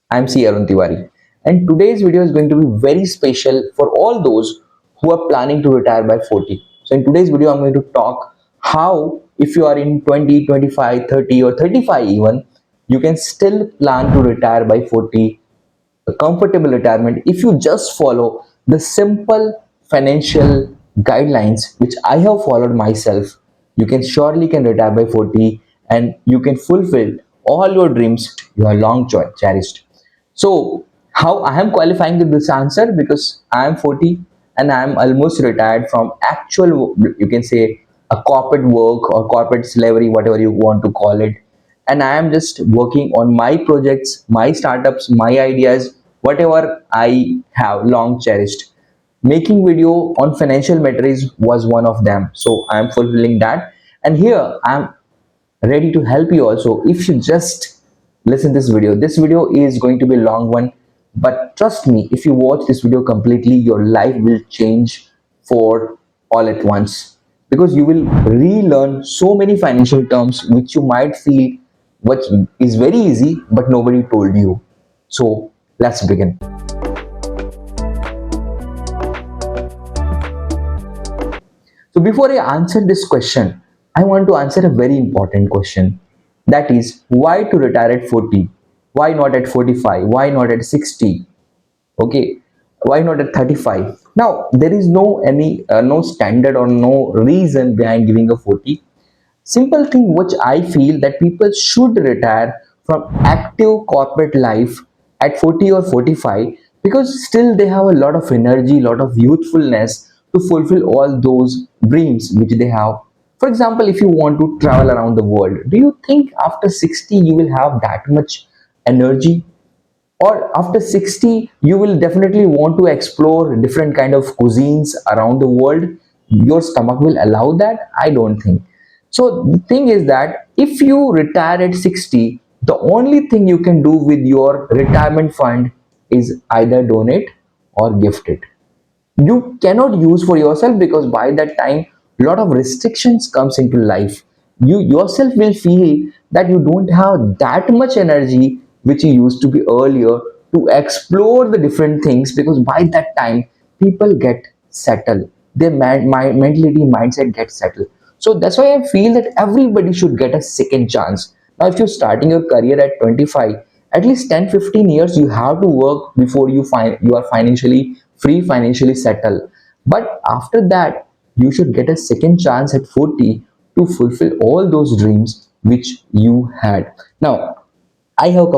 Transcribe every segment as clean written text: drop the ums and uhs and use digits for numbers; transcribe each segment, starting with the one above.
I'm C. Arun Tiwari, and today's video is going to be very special for all those who are planning to retire by 40. So, in today's video, I'm going to talk how, if you are in 20, 25, 30, or 35 even, you can still plan to retire by 40, a comfortable retirement, if you just follow the simple financial guidelines which I have followed myself. You can surely can retire by 40 and you can fulfill all your dreams you have long cherished. So, how I am qualifying to this answer? Because I am 40 and I am almost retired from actual, you can say, a corporate work or corporate slavery, whatever you want to call it. And I am just working on my projects, my startups, my ideas, whatever I have long cherished. Making video on financial matters was one of them. So I am fulfilling that. And here I am ready to help you also. If you just listen this video is going to be a long one, but trust me, if you watch this video completely, your life will change for all at once, because you will relearn so many financial terms which you might feel what is very easy but nobody told you. So let's begin. So before I answer this question, I want to answer a very important question. That is, why to retire at 40? Why not at 45? Why not at 60? Okay, why not at 35? Now, there is no standard or no reason behind giving a 40. Simple thing which I feel that people should retire from active corporate life at 40 or 45, because still they have a lot of energy, lot of youthfulness to fulfill all those dreams which they have. For example, if you want to travel around the world, do you think after 60 you will have that much energy? Or after 60 you will definitely want to explore different kind of cuisines around the world? Your stomach will allow that? I don't think so. The thing is that if you retire at 60, the only thing you can do with your retirement fund is either donate or gift it. You cannot use for yourself, because by that time a lot of restrictions comes into life. You yourself will feel that you don't have that much energy which you used to be earlier to explore the different things, because by that time people get settled, their mentality mindset gets settled. So that's why I feel that everybody should get a second chance. Now if you're starting your career at 25, at least 10-15 years you have to work before you are financially free, financially settled. But after that you should get a second chance at 40 to fulfill all those dreams which you had. Now I had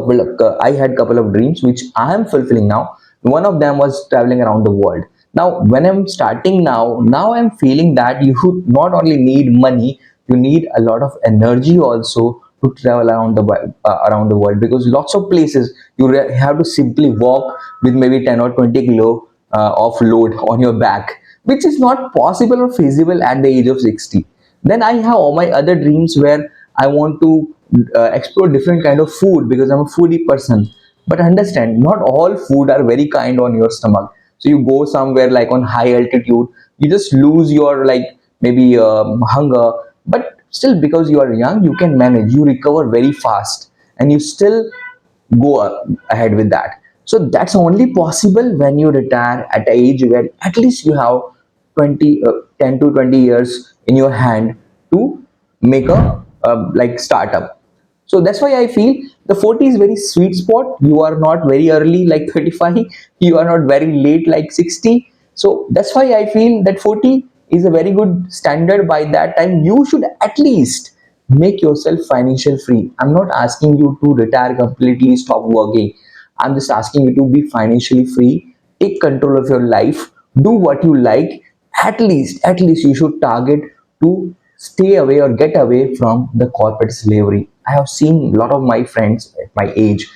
couple of dreams which I am fulfilling now. One of them was traveling around the world. Now, when I'm starting now I'm feeling that you not only need money, you need a lot of energy also to travel around the world, because lots of places you have to simply walk with maybe 10 or 20 kilo of load on your back, which is not possible or feasible at the age of 60. Then I have all my other dreams where I want to explore different kind of food, because I'm a foodie person. But understand, not all food are very kind on your stomach. So you go somewhere like on high altitude, you just lose your like maybe hunger, but still because you are young you can manage, you recover very fast and you still go ahead with that. So that's only possible when you retire at an age where at least you have 10 to 20 years in your hand to make a like startup. So that's why I feel the 40 is very sweet spot. You are not very early like 35, you are not very late like 60. So that's why I feel that 40 is a very good standard. By that time you should at least make yourself financial free. I'm not asking you to retire completely, stop working. I'm just asking you to be financially free, take control of your life, do what you like. At least you should target to stay away or get away from the corporate slavery. I have seen a lot of my friends at my age,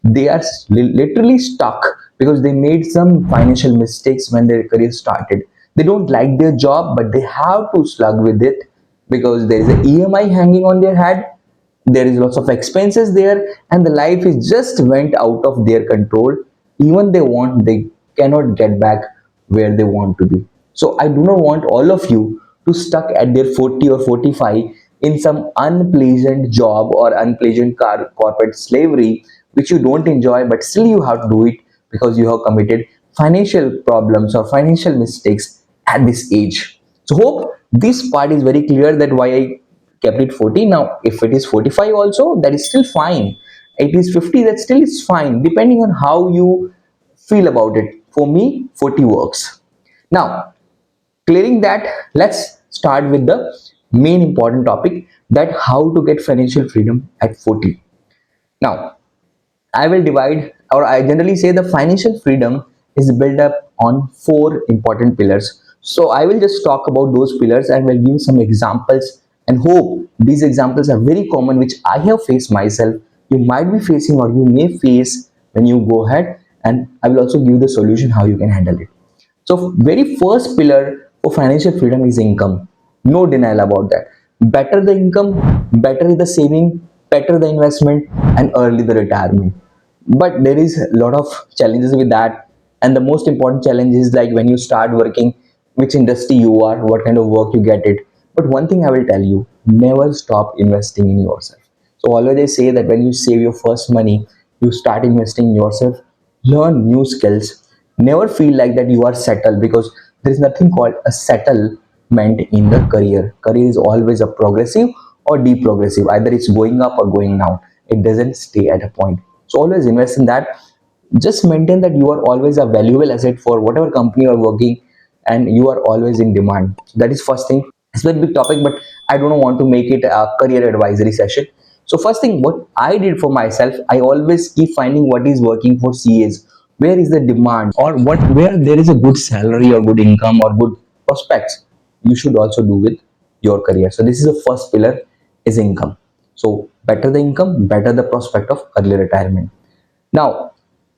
they are literally stuck because they made some financial mistakes when their career started. They don't like their job, but they have to slug with it because there is an EMI hanging on their head, there is lots of expenses there, and the life is just went out of their control. Even they cannot get back where they want to be. So I do not want all of you to stuck at their 40 or 45 in some unpleasant job or unpleasant corporate slavery which you don't enjoy, but still you have to do it because you have committed financial problems or financial mistakes at this age. So hope this part is very clear that why I kept it 40. Now if it is 45 also, that is still fine. It is 50, that still is fine, depending on how you feel about it. For me, 40 works. Now clearing that, let's start with the main important topic, that how to get financial freedom at 40. Now I will divide, or I generally say the financial freedom is built up on four important pillars. So I will just talk about those pillars and will give some examples and hope these examples are very common which I have faced myself. You might be facing or you may face when you go ahead, and I will also give the solution how you can handle it. So very first pillar for financial freedom is income. No denial about that. Better the income, better the saving, better the investment, and early the retirement. But there is a lot of challenges with that, and the most important challenge is like when you start working, which industry you are, what kind of work you get it. But one thing I will tell you: never stop investing in yourself. So always I say that when you save your first money, you start investing in yourself, learn new skills. Never feel like that you are settled, because there is nothing called a settlement in the career. Career is always a progressive or deprogressive. Either it's going up or going down. It doesn't stay at a point. So always invest in that. Just maintain that you are always a valuable asset for whatever company you are working, and you are always in demand. So that is first thing. It's a very big topic, but I don't want to make it a career advisory session. So first thing, what I did for myself, I always keep finding what is working for CAs. Where is the demand, or what, where there is a good salary or good income or good prospects, you should also do with your career. So this is the first pillar, is income. So better the income, better the prospect of early retirement. Now,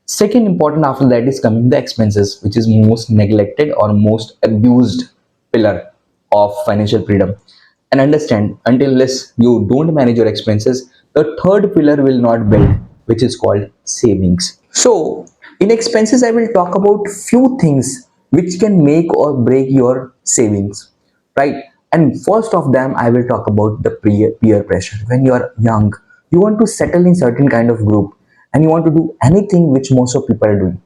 second important after that is coming the expenses, which is most neglected or most abused pillar of financial freedom. And understand, until unless you don't manage your expenses, the third pillar will not build, which is called savings. So in expenses, I will talk about few things which can make or break your savings, right? And first of them, I will talk about the peer pressure. When you are young, you want to settle in certain kind of group, and you want to do anything which most of people are doing.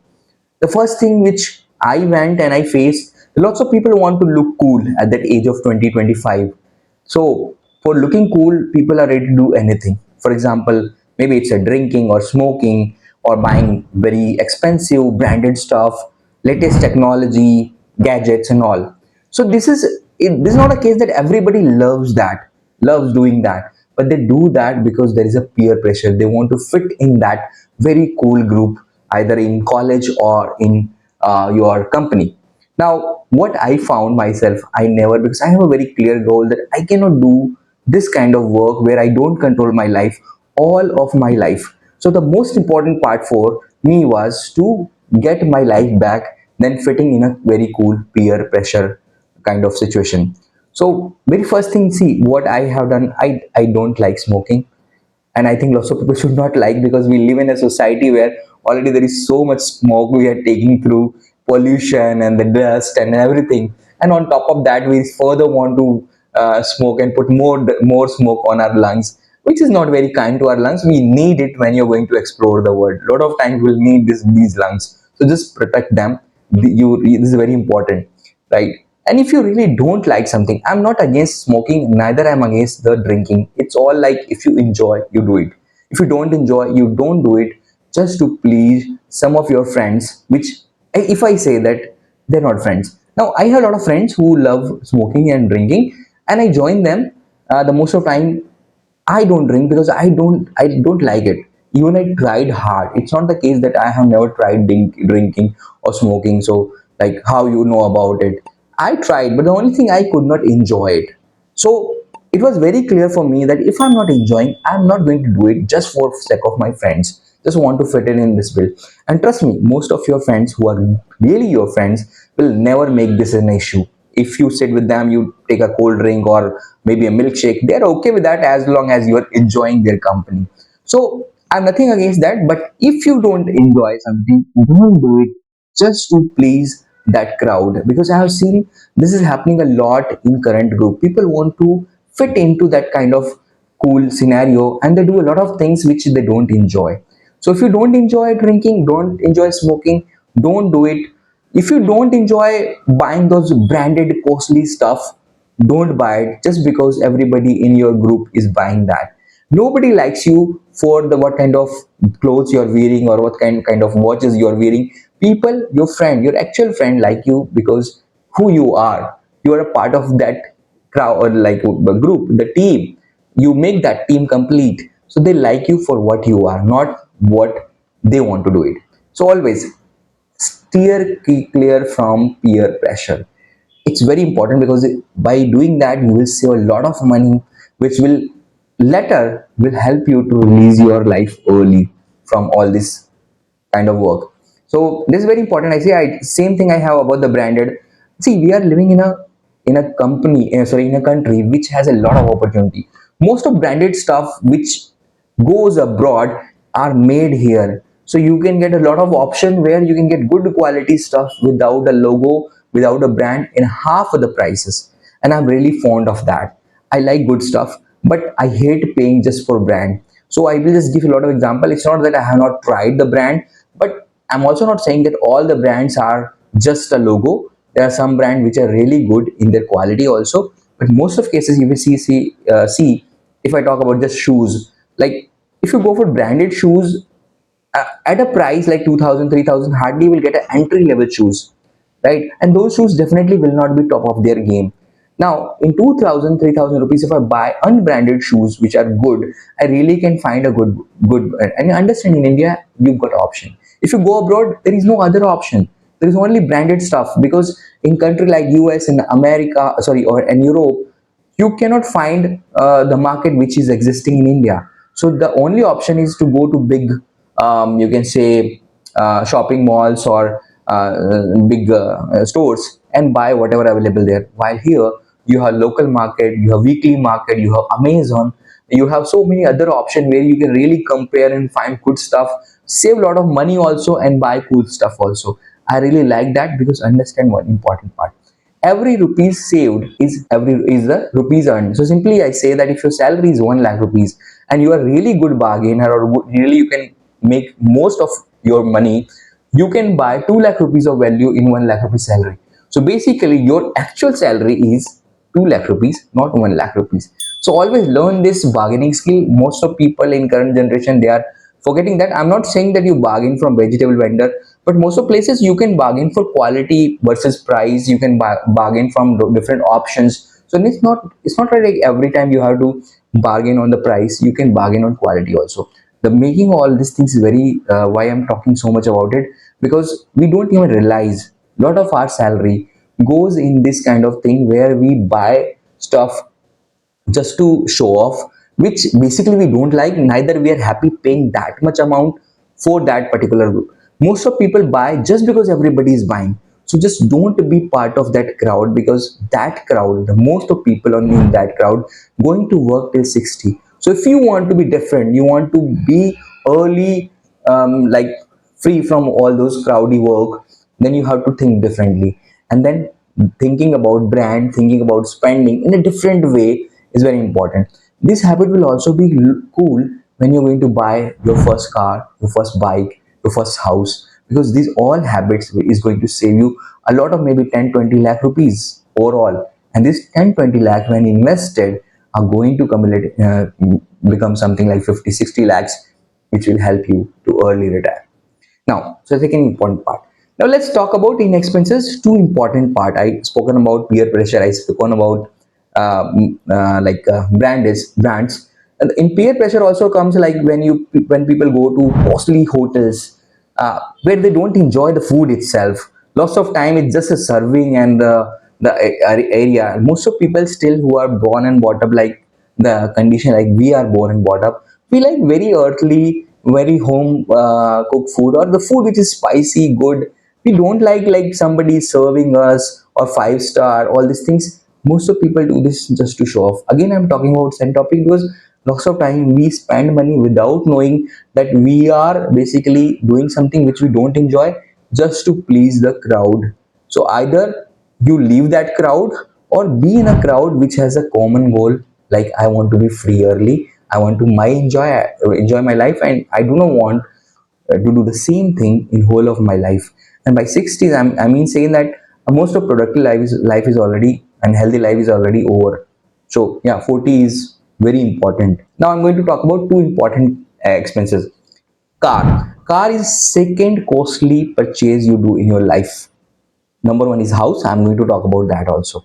The first thing which I went and I faced, lots of people want to look cool at that age of 20, 25. So for looking cool, people are ready to do anything. For example, maybe it's a drinking or smoking or buying very expensive branded stuff, latest technology, gadgets and all. So this is not a case that everybody loves that, loves doing that, but they do that because there is a peer pressure. They want to fit in that very cool group, either in college or in your company. Now what I found myself, I never, because I have a very clear goal that I cannot do this kind of work where I don't control my life all of my life. So the most important part for me was to get my life back, then fitting in a very cool peer pressure kind of situation. So very first thing, see what I have done, I don't like smoking, and I think lots of people should not like, because we live in a society where already there is so much smoke we are taking through, pollution and the dust and everything, and on top of that we further want to smoke and put more smoke on our lungs, which is not very kind to our lungs. We need it when you're going to explore the world. A lot of times we'll need these lungs, so just protect them. This is very important, right? And if you really don't like something, I'm not against smoking, neither I'm against the drinking. It's all like, if you enjoy, you do it. If you don't enjoy, you don't do it, just to please some of your friends, which, if I say that, they're not friends. Now I have a lot of friends who love smoking and drinking, and I join them. The most of time I don't drink because I don't like it. Even I tried hard. It's not the case that I have never tried drinking or smoking. So like, how you know about it? I tried, but the only thing, I could not enjoy it. So it was very clear for me that if I'm not enjoying, I'm not going to do it just for sake of my friends. Just want to fit in this bill. And trust me, most of your friends who are really your friends will never make this an issue. If you sit with them, you take a cold drink or maybe a milkshake, they're okay with that as long as you're enjoying their company. So I'm nothing against that, but if you don't enjoy something, don't do it just to please that crowd, because I have seen this is happening a lot in current group. People want to fit into that kind of cool scenario, and they do a lot of things which they don't enjoy. So if you don't enjoy drinking, don't enjoy smoking, don't do it. If you don't enjoy buying those branded costly stuff, don't buy it just because everybody in your group is buying that. Nobody likes you for the what kind of clothes you're wearing or what kind of watches you're wearing. People, your friend, your actual friend, like you because who you are. You are a part of that crowd, or like the group, the team. You make that team complete, so they like you for what you are, not what they want to do it. So always steer clear from peer pressure. It's very important because by doing that you will save a lot of money, which will later will help you to release your life early from all this kind of work. So this is very important. I see. Same thing I have about the branded. See, we are living in a company, sorry, in a country which has a lot of opportunity. Most of branded stuff which goes abroad are made here. So you can get a lot of option where you can get good quality stuff without a logo, without a brand, in half of the prices. And I'm really fond of that. I like good stuff, but I hate paying just for brand. So I will just give you a lot of example. It's not that I have not tried the brand, but I'm also not saying that all the brands are just a logo. There are some brands which are really good in their quality also, but most of cases you will see if I talk about just shoes, like if you go for branded shoes, at a price like 2000, 3000, hardly will get an entry level shoes, right? And those shoes definitely will not be top of their game. Now in 2000, 3000 rupees, if I buy unbranded shoes which are good, I really can find a good brand. And you understand, in India you've got option. If you go abroad, there is no other option. There is only branded stuff, because in country like US and America, sorry, or in Europe, you cannot find the market which is existing in India. So the only option is to go to big, you can say, shopping malls or big stores and buy whatever available there. While here, you have local market, you have weekly market, you have Amazon, you have so many other options where you can really compare and find good stuff, save a lot of money also, and buy cool stuff also. I really like that, because understand one important part: every rupees saved is the rupees earned. So simply I say that if your salary is 1 lakh rupees and you are really good bargainer, or really you can make most of your money, you can buy 2 lakh rupees of value in 1 lakh rupees salary. So basically your actual salary is 2 lakh rupees, not 1 lakh rupees. So always learn this bargaining skill. Most of people in current generation, they are forgetting that. I'm not saying that you bargain from vegetable vendor, but most of places you can bargain for quality versus price. You can bargain from different options. So it's not like every time you have to bargain on the price. You can bargain on quality also. The making all these things is very, why I'm talking so much about it, because we don't even realize a lot of our salary goes in this kind of thing where we buy stuff just to show off, which basically we don't like, neither we are happy paying that much amount for that particular group. Most of people buy just because everybody is buying. So just don't be part of that crowd, because that crowd, the most of people on in that crowd going to work till 60. So if you want to be different, you want to be early, like free from all those crowdy work, then you have to think differently. And then thinking about brand, thinking about spending in a different way is very important. This habit will also be cool when you're going to buy your first car, your first bike, your first house, because these all habits is going to save you a lot of maybe 10, 20 lakh rupees overall. And this 10, 20 lakh when invested are going to accumulate, become something like 50, 60 lakhs, which will help you to early retire. Now, so second important part. Now let's talk about in expenses. Two important part. I spoken about peer pressure. I spoken about brands. And in peer pressure also comes like when people go to costly hotels, where they don't enjoy the food itself. Lots of time it's just a serving and the area. Most of people still who are born and brought up like the condition like we are born and brought up, we like very earthly, very home cooked food, or the food which is spicy, good. We don't like somebody serving us or five star, all these things. Most of people do this just to show off. Again, I'm talking about same topic because lots of time we spend money without knowing that we are basically doing something which we don't enjoy just to please the crowd. So either you leave that crowd or be in a crowd which has a common goal Like I want to be free early, I want to my enjoy my life, and I do not want to do the same thing in whole of my life. And by 60s, I mean saying that most of productive life is already, and healthy life is already over. So yeah, 40 is very important. Now I'm going to talk about two important expenses. Car is second costly purchase you do in your life. Number one is house. I'm going to talk about that also.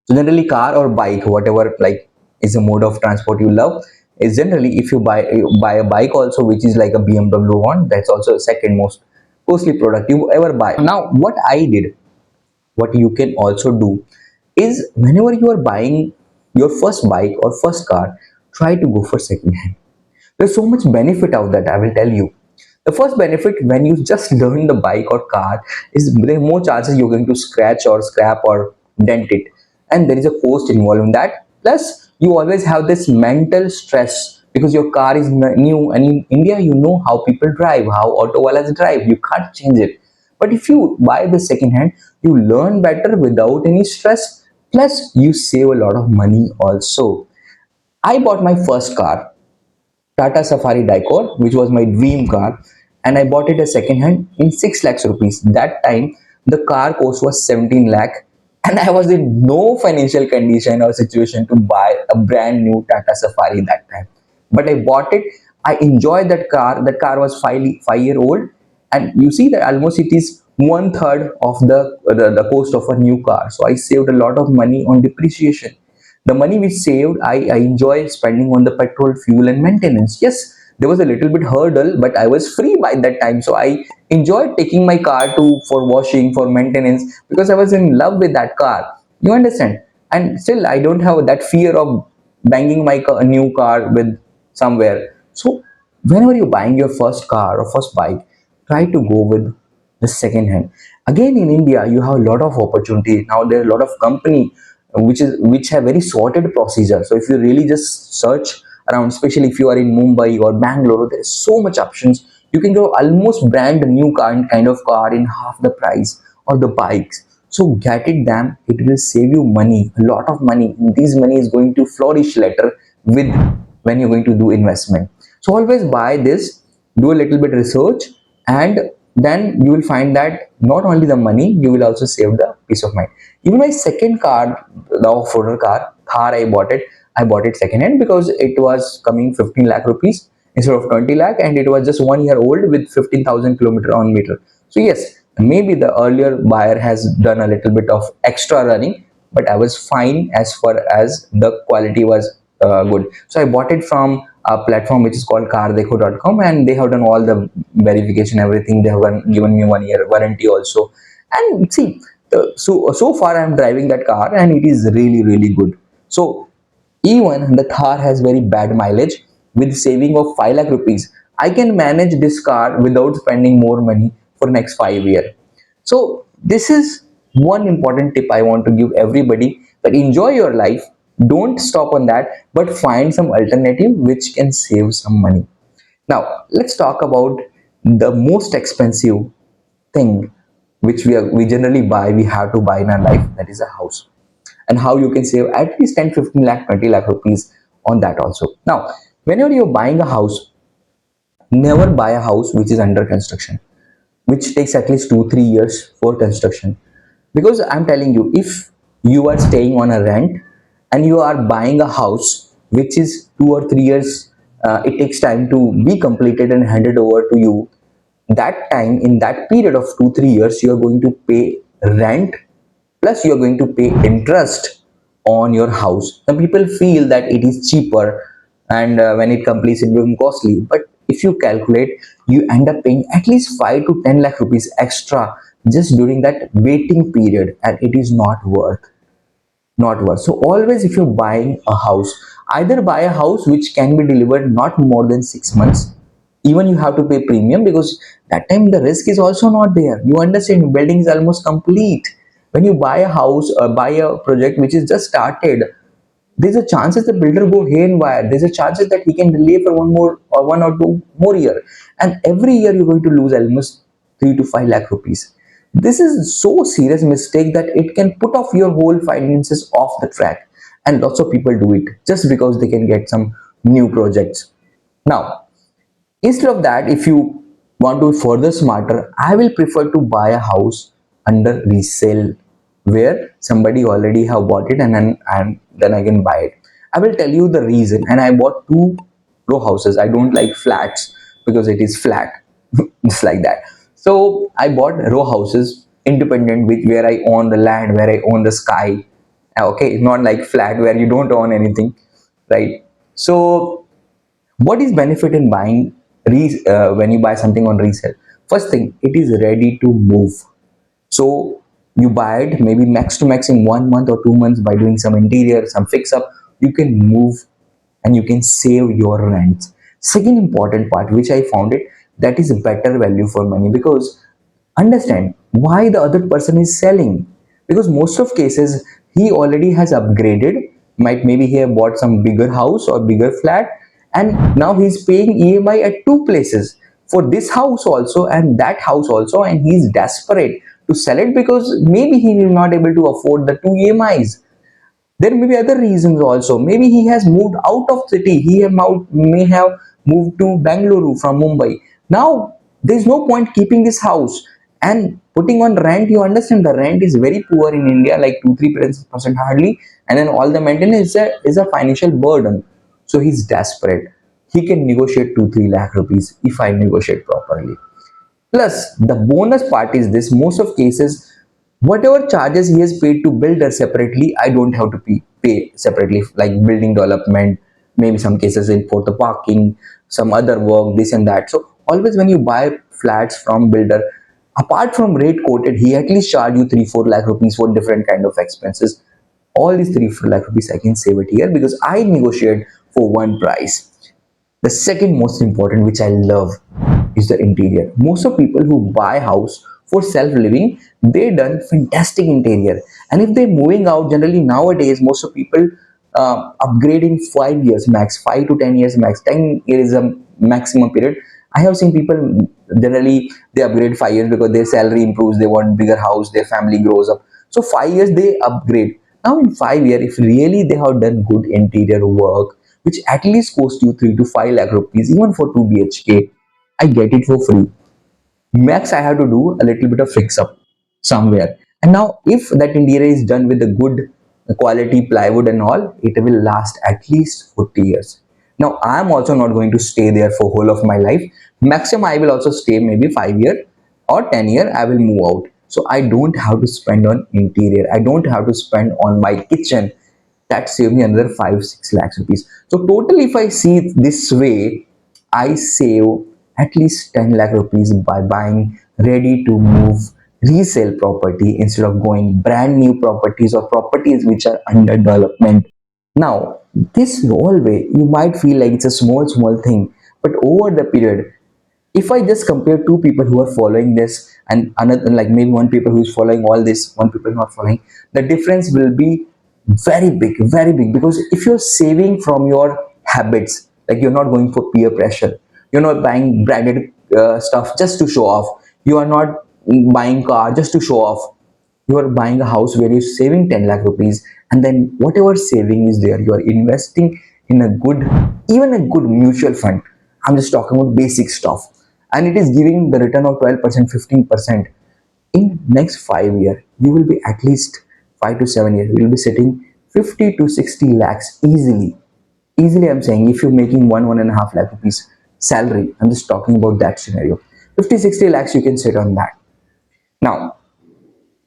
So generally car or bike, whatever like is a mode of transport you love, is generally if you buy a bike also, which is like a BMW one, that's also second most costly product you ever buy. Now what I did, what you can also do is whenever you are buying your first bike or first car, try to go for second hand. There's so much benefit of that, I will tell you. The first benefit when you just learn the bike or car is there are more chances you're going to scratch or scrap or dent it. And there is a cost involved in that. Plus, you always have this mental stress because your car is new, and in India, you know how people drive, how auto wallahs drive. You can't change it. But if you buy the second hand, you learn better without any stress. Plus, you save a lot of money also. I bought my first car, Tata Safari Dicor, which was my dream car, and I bought it a second hand in 6 lakhs rupees. That time, the car cost was 17 lakh, and I was in no financial condition or situation to buy a brand new Tata Safari that time. But I bought it. I enjoyed that car. That car was 5 year old, and you see that almost it is one third of the cost of a new car. So I saved a lot of money on depreciation. The money we saved, I enjoy spending on the petrol, fuel, and maintenance. Yes, there was a little bit hurdle, but I was free by that time. So I enjoyed taking my car to for washing, for maintenance, because I was in love with that car. You understand? And still, I don't have that fear of banging my new car with somewhere. So whenever you're buying your first car or first bike, try to go with the second hand. Again, in India, you have a lot of opportunity. Now there are a lot of company which have very sorted procedure. So if you really just search around, especially if you are in Mumbai or Bangalore, there is so much options. You can go almost brand new kind of car in half the price or the bikes. So get it them, it will save you money, a lot of money. This money is going to flourish later with when you're going to do investment. So always buy this, do a little bit research, and then you will find that not only the money, you will also save the peace of mind. Even my second car, the off-roader car, Thar, I bought it second hand because it was coming 15 lakh rupees instead of 20 lakh, and it was just 1 year old with 15,000 kilometer on meter. So yes, maybe the earlier buyer has done a little bit of extra running, but I was fine as far as the quality was good. So I bought it from a platform which is called cardekho.com, and they have done all the verification, everything. They have given me 1 year warranty also. And see, so far I'm driving that car and it is really good. So even the Thar has very bad mileage. With saving of 5 lakh rupees, I can manage this car without spending more money for next 5 years. So this is one important tip I want to give everybody, that enjoy your life. Don't stop on that, but find some alternative which can save some money. Now let's talk about the most expensive thing which we generally buy, we have to buy in our life, that is a house. And how you can save at least 10, 15 lakh, 20 lakh rupees on that also. Now whenever you're buying a house, never buy a house which is under construction, which takes at least 2 3 years for construction. Because I'm telling you, if you are staying on a rent and you are buying a house which is 2 or 3 years, it takes time to be completed and handed over to you. That time, in that period of 2 3 years, you are going to pay rent, plus you are going to pay interest on your house. Some people feel that it is cheaper, and when it completes it becomes costly, but if you calculate, you end up paying at least 5 to 10 lakh rupees extra just during that waiting period, and it is not worth. So always, if you're buying a house, either buy a house which can be delivered not more than 6 months. Even you have to pay premium, because that time the risk is also not there. You understand, building is almost complete. When you buy a house or buy a project which is just started, there's a chances the builder go haywire. There's a chances that he can delay for 1 or 2 more year, and every year you're going to lose almost 3 to 5 lakh rupees. This is so serious mistake that it can put off your whole finances off the track. and lots of people do it just because they can get some new projects. Now, instead of that, if you want to be further smarter, I will prefer to buy a house under resale where somebody already have bought it, and then I can buy it. I will tell you the reason. And I bought two row houses. I don't like flats because it is flat. It's like that. So I bought row houses independent, with where I own the land, where I own the sky. Okay, not like flat where you don't own anything, right? So what is benefit in buying when you buy something on resale? First thing, it is ready to move. So you buy it maybe max to max in 1 month or 2 months. By doing some interior, some fix up, you can move and you can save your rents. Second important part which I found it, that is better value for money. Because understand why the other person is selling, because most of cases he already has upgraded, might maybe he have bought some bigger house or bigger flat, and now he's paying EMI at two places, for this house also and that house also, and he's desperate to sell it because maybe he will not able to afford the two EMIs. There may be other reasons also. Maybe he has moved out of city. May have moved to Bangalore from Mumbai. Now there is no point keeping this house and putting on rent. You understand the rent is very poor in India, like 2-3% hardly, and then all the maintenance is a financial burden. So he's desperate. He can negotiate 2-3 lakh rupees if I negotiate properly. Plus, the bonus part is this: most of cases, whatever charges he has paid to builder separately, I don't have to pay separately, like building development, maybe some cases in for the parking, some other work, this and that. So always when you buy flats from builder, apart from rate quoted, he at least charge you 3-4 lakh rupees for different kind of expenses. All these 3-4 lakh rupees I can save it here because I negotiate for one price. The second most important, which I love, is the interior. Most of people who buy house for self living, they done fantastic interior. And if they're moving out, generally nowadays most of people upgrade in 5 years max, 5 to 10 years max. 10 years is a maximum period. I have seen people generally they upgrade 5 years because their salary improves, they want bigger house, their family grows up. So 5 years they upgrade. Now in 5 years, if really they have done good interior work, which at least cost you 3 to 5 lakh rupees, even for 2 BHK, I get it for free. Max I have to do a little bit of fix up somewhere. And now if that interior is done with the good quality plywood and all, it will last at least 40 years. Now I am also not going to stay there for whole of my life. Maximum I will also stay maybe 5 year or 10 year. I will move out. So I don't have to spend on interior. I don't have to spend on my kitchen. That saved me another 5-6 lakhs rupees. So total, if I see it this way, I save at least 10 lakh rupees by buying ready to move resale property instead of going brand new properties or properties which are under development. Now, this whole way you might feel like it's a small thing, but over the period, if I just compare two people who are following this and another, like maybe one people who is following all this, one people not following, the difference will be very big. Because if you're saving from your habits, like you're not going for peer pressure, you're not buying branded stuff just to show off, you are not buying car just to show off, you are buying a house where you're saving 10 lakh rupees, and then whatever saving is there, you are investing in a good, even a good mutual fund. I'm just talking about basic stuff, and it is giving the return of 12%, 15%. In next 5 years, you will be at least 5 to 7 years, you will be sitting 50 to 60 lakhs easily. I'm saying if you're making 1.5 lakh rupees salary, I'm just talking about that scenario, 50-60 lakhs you can sit on that. Now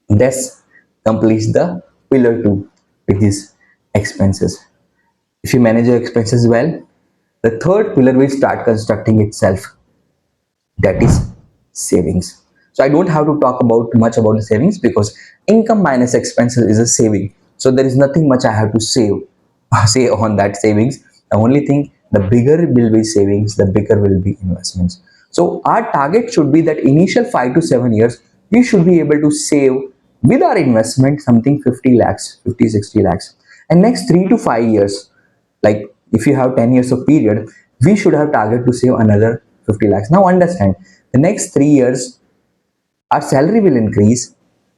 this completes the pillar 2, which is expenses. If you manage your expenses well, the third pillar will start constructing itself, that is savings. So I don't have to talk about much about the savings because income minus expenses is a saving. So there is nothing much I have to save say on that savings. The only thing, the bigger will be savings, the bigger will be investments. So our target should be that initial 5 to 7 years we should be able to save with our investment something 50 lakhs, 50-60 lakhs, and next 3 to 5 years, like if you have 10 years of period, we should have target to save another 50 lakhs. Now understand, the next 3 years our salary will increase,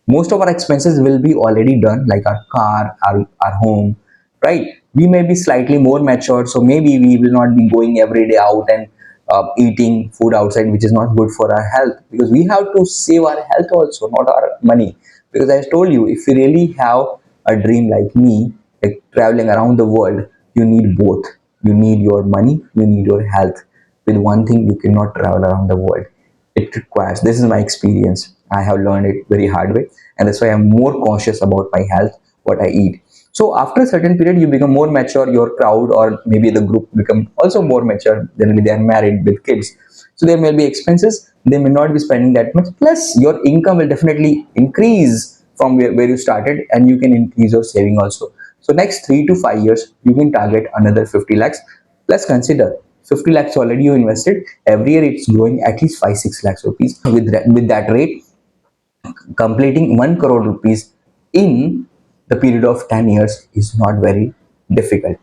most of our expenses will be already done, like our car, our home, right? We may be slightly more mature, so maybe we will not be going every day out and eating food outside, which is not good for our health, because we have to save our health also, not our money. Because I told you, if you really have a dream like me, like traveling around the world, you need both. You need your money, you need your health. With one thing, you cannot travel around the world. It requires, this is my experience, I have learned it very hard way, and that's why I'm more conscious about my health, what I eat. So after a certain period, you become more mature, your crowd or maybe the group become also more mature. Generally they are married with kids, so there may be expenses, they may not be spending that much, plus your income will definitely increase from where you started, and you can increase your saving also. So next 3 to 5 years you can target another 50 lakhs. Plus consider 50 lakhs already you invested, every year it's growing at least 5 6 lakhs rupees. With that rate, completing 1 crore rupees in the period of 10 years is not very difficult.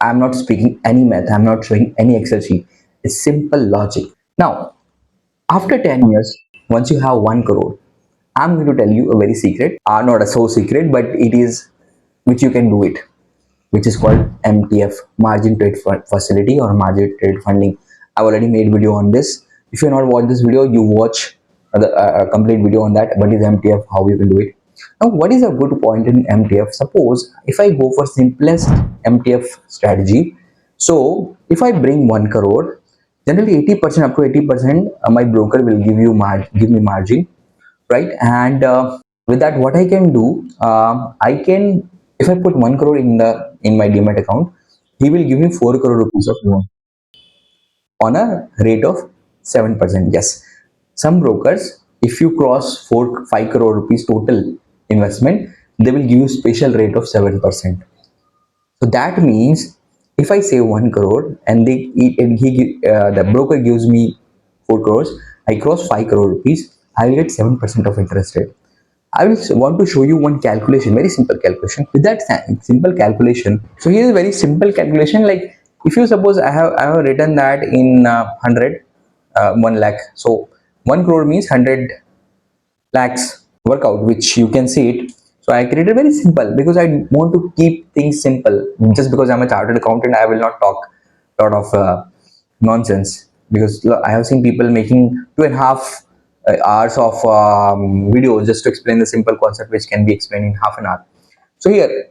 I'm not speaking any math, I'm not showing any Excel sheet. It's simple logic. Now, after 10 years, once you have 1 crore, I'm going to tell you a very secret, not a so secret, but it is which you can do it, which is called MTF, margin trade facility or margin trade funding. I've already made video on this. If you have not watched this video, you watch the complete video on that. What is MTF? How you can do it? Now, what is a good point in MTF? Suppose if I go for simplest MTF strategy, so if I bring 1 crore, generally 80% up to 80%, my broker will give me margin, right? And with that, what I can do, I can, if I put 1 crore in my Dmat account, he will give me 4 crore rupees of loan on a rate of 7%. Yes, some brokers, if you cross 4 5 crore rupees total investment, they will give you special rate of 7%. So that means if I save 1 crore and the broker gives me 4 crores, I cross 5 crore rupees, I will get 7% of interest rate. I will want to show you one calculation, very simple calculation. With that simple calculation, so here is a very simple calculation. Like if you suppose I have written that in 100, 1 lakh. So 1 crore means 100 lakhs workout, which you can see it. So I created very simple because I want to keep things simple. Just because I'm a chartered accountant, I will not talk a lot of nonsense, because I have seen people making 2.5 hours of videos just to explain the simple concept which can be explained in half an hour. So here,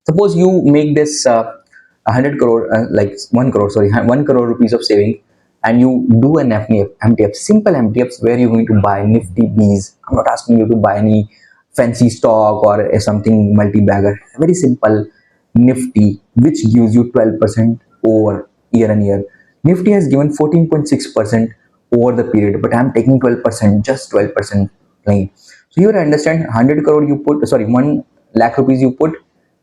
suppose you make this 100 crore, like 1 crore, sorry, 1 crore rupees of saving, and you do an MTF, simple MTFs where you're going to buy Nifty Bs. I'm not asking you to buy any fancy stock or something multi-bagger. Very simple Nifty, which gives you 12% over year on year. Nifty has given 14.6% over the period, but I'm taking 12%, just 12% plain. So you understand, 100 crore you put, sorry, 1 lakh rupees you put,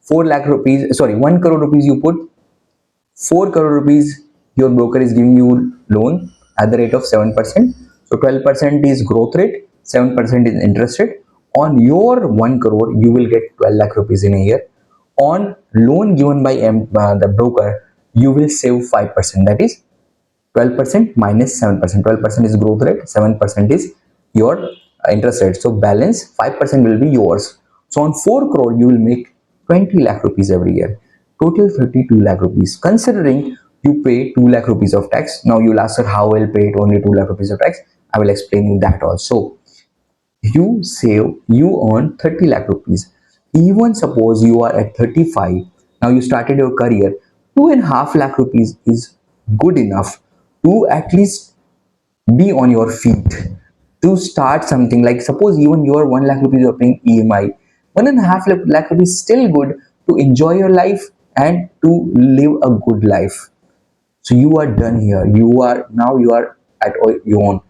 4 lakh rupees, sorry, 1 crore rupees you put, 4 crore rupees your broker is giving you loan at the rate of 7%. So 12% is growth rate, 7% is interest rate. On your 1 crore, you will get 12 lakh rupees in a year. On loan given by the broker, you will save 5%. That is 12% minus 7%. 12% is growth rate, 7% is your interest rate. So balance 5% will be yours. So on 4 crore, you will make 20 lakh rupees every year. Total 32 lakh rupees. Considering you pay 2 lakh rupees of tax. Now you will ask her how I will pay it only 2 lakh rupees of tax. I will explain you that also. You save, you earn 30 lakh rupees. Even suppose you are at 35, now you started your career, 2.5 lakh rupees is good enough to at least be on your feet, to start something. Like suppose even your 1 lakh rupees you are paying EMI, 1.5 lakh rupees is still good to enjoy your life and to live a good life. So you are done here, you are at your own.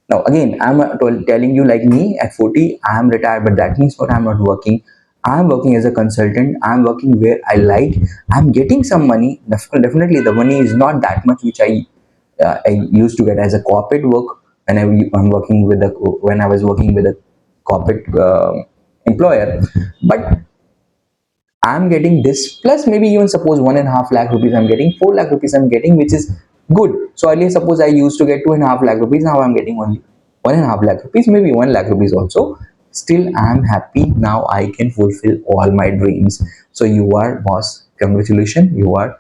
Now again, I'm telling you, like me at 40, I am retired, but that means what? I'm not working. I'm working as a consultant. I'm working where I like. I'm getting some money. Definitely, the money is not that much which I used to get as a corporate work when I'm working with the when I was working with a corporate employer. But I'm getting this plus maybe even suppose 1.5 lakh rupees I'm getting, 4 lakh rupees I'm getting, which is good. So earlier suppose I used to get 2.5 lakh rupees, now I'm getting only 1.5 lakh rupees, maybe 1 lakh rupees also. still I'm happy. Now I can fulfill all my dreams. So you are, boss, congratulations, you are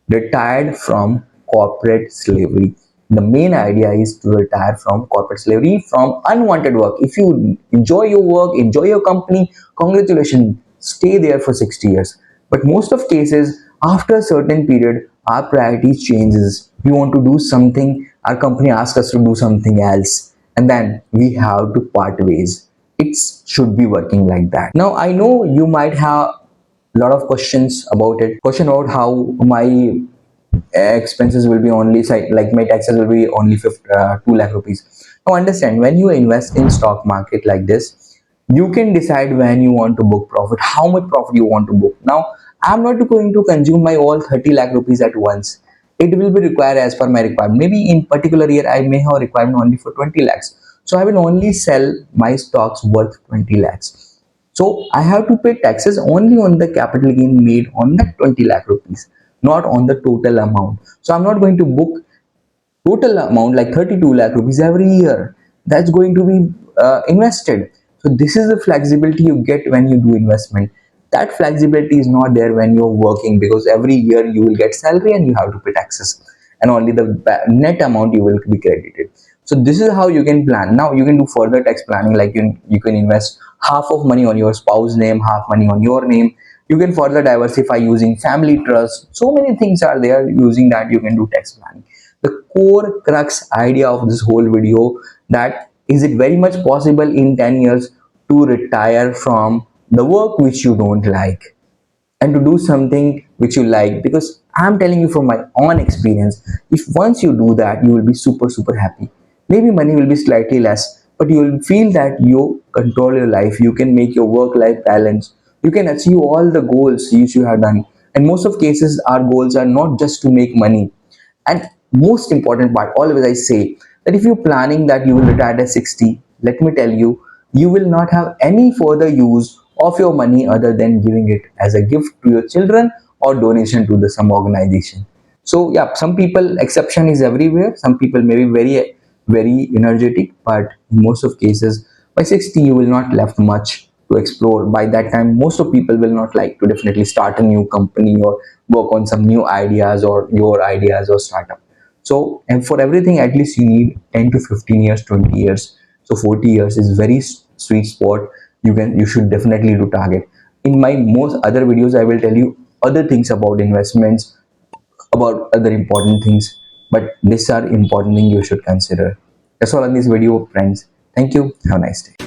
retired from corporate slavery. The main idea is to retire from corporate slavery, from unwanted work. If you enjoy your work, enjoy your company, congratulations, stay there for 60 years. But most of cases, after a certain period, our priorities changes. We want to do something, our company asks us to do something else, and then we have to part ways. It should be working like that. Now I know you might have a lot of questions about it. Question about how my expenses will be only like my taxes will be only 2 lakh rupees. Now understand, when you invest in stock market like this, you can decide when you want to book profit, how much profit you want to book. Now I'm not going to consume my all 30 lakh rupees at once. It will be required as per my requirement. Maybe in particular year I may have requirement only for 20 lakhs, so I will only sell my stocks worth 20 lakhs. So I have to pay taxes only on the capital gain made on that 20 lakh rupees, not on the total amount. So I'm not going to book total amount like 32 lakh rupees every year. That's going to be invested. So this is the flexibility you get when you do investment. That flexibility is not there when you're working, because every year you will get salary and you have to pay taxes, and only the net amount you will be credited. So this is how you can plan. Now you can do further tax planning, like you can invest half of money on your spouse name, half money on your name. You can further diversify using family trust. So many things are there, using that you can do tax planning. The core crux idea of this whole video, that is it very much possible in 10 years to retire from the work which you don't like and to do something which you like. Because I'm telling you from my own experience, if once you do that, you will be super happy. Maybe money will be slightly less, but you will feel that you control your life, you can make your work life balance, you can achieve all the goals which you have done. And most of cases our goals are not just to make money. And most important part, always I say that if you're planning that you will retire at 60, let me tell you, you will not have any further use of your money other than giving it as a gift to your children or donation to the some organization. So yeah, some people, exception is everywhere. Some people may be very energetic, but in most of cases by 60 you will not left much to explore. By that time most of people will not like to definitely start a new company or work on some new ideas or your ideas or startup. So, and for everything at least you need 10 to 15 years, 20 years. So 40 years is very sweet spot. You should definitely do target. In my most other videos I will tell you other things about investments, about other important things, but these are important things you should consider. That's all in this video, friends. Thank you. Have a nice day.